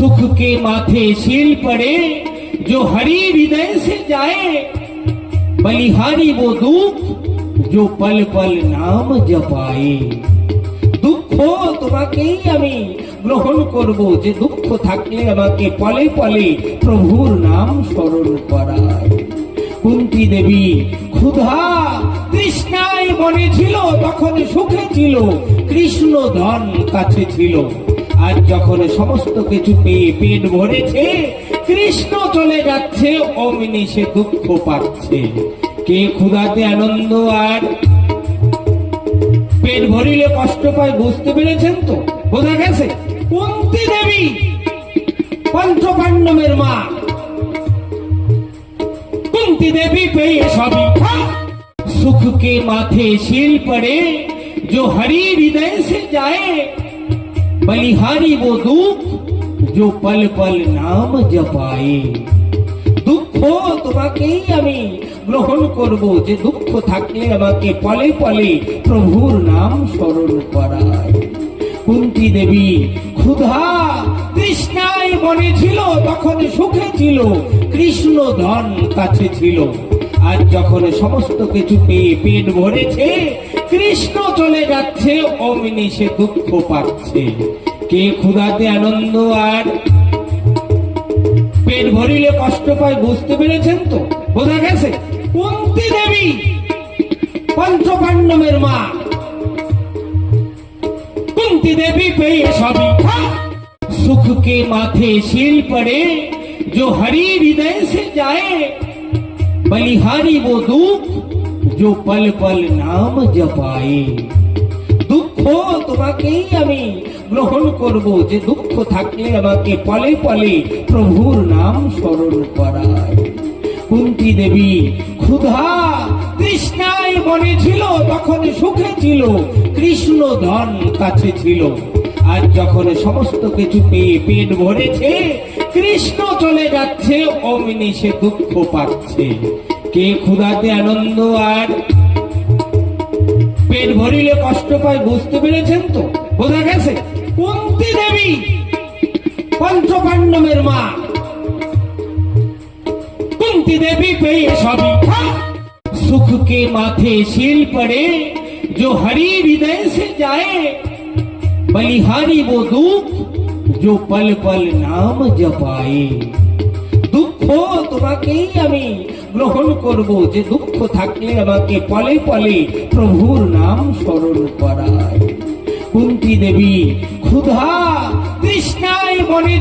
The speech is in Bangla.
सुख के माथे शील पड़े जो हरि हृदय से जाए, बलिहारी वो दुख जो पल पल नाम जपाए। দুঃখ তোমাকেই আমি গ্রহণ করব, যে দুঃখ থাকলে আমাকে পলে পলে প্রভুর নাম স্মরণ করায়। কুন্তী দেবী ক্ষুধা তৃষ্ণায় মনে ছিল, তখন সুখে ছিল, কৃষ্ণ ধন কাছে ছিল। আর যখন সমস্ত কিছু পেয়ে পেট ভরেছে, কৃষ্ণ চলে যাচ্ছে, অমনি সে দুঃখ পাচ্ছে। কে ক্ষুধাতে আনন্দ আর পেট ভরিলে কষ্ট পায়, বুঝতে পেরেছেন তো? বোঝা গেছে? কুন্তী দেবী পঞ্চপাণ্ডবের মা, कुंती देवी पे ये सभी सुख के माथे शील पड़े जो हरि हृदय से जाए, बलिहारी वो दुख जो पल पल नाम जपाए। দুঃখ তোমাকেই আমি গ্রহণ করব, যে দুঃখ থাকলে আমাকে পলে পলে প্রভুর নাম স্মরণ করায়। কুন্তী দেবী ক্ষুধা তৃষ্ণায় মনে ছিল, তখন সুখে ছিল, কৃষ্ণ ধন কাছে ছিল। আর যখন সমস্ত কিছু পেয়ে পেট ভরেছে, কৃষ্ণ চলে যাচ্ছে, অমনি সে দুঃখ পাচ্ছে। কে ক্ষুধাতে আনন্দ আর পেট ভরিলে কষ্ট পায়, বুঝতে পেরেছেন তো? বোঝা গেছে? কুন্তী দেবী পঞ্চপাণ্ডবের মা, कुंती देवी पे ये सभी सुख के माथे शील पड़े जो हरि हृदय से जाए, बलिहारी वो दुख जो पल पल नाम जपाए। দুঃখ তোমাকেই আমি গ্রহণ করব, যে দুঃখ থাকলে আমাকে পলে পলে প্রভুর নাম স্মরণ করায়। কুন্তী দেবী ক্ষুধা তৃষ্ণায় মনে ছিল, তখন সুখে ছিল, কৃষ্ণ ধন কাছে ছিল। আর যখন সমস্ত কিছু পেয়ে পেট ভরেছে, কৃষ্ণ চলে যাচ্ছে, অমনি সে দুঃখ পাচ্ছে। কে ক্ষুধাতে আনন্দ আর পেট ভরিলে কষ্ট পায়, বুঝতে পেরেছেন তো? বোঝা গেছে? কুন্তী দেবী পঞ্চপাণ্ডবের মা, कुंती देवी पे ये सभी सुख के माथे शील पड़े जो हरि हृदय से जाए, बलिहारी वो दुख जो पल पल नाम जपाए। দুঃখ তোমাকেই আমি গ্রহণ করব, যে দুঃখ থাকলে আমাকে পলে পলে প্রভুর নাম স্মরণ করায়। কুন্তী দেবী ক্ষুধা তৃষ্ণায় মনে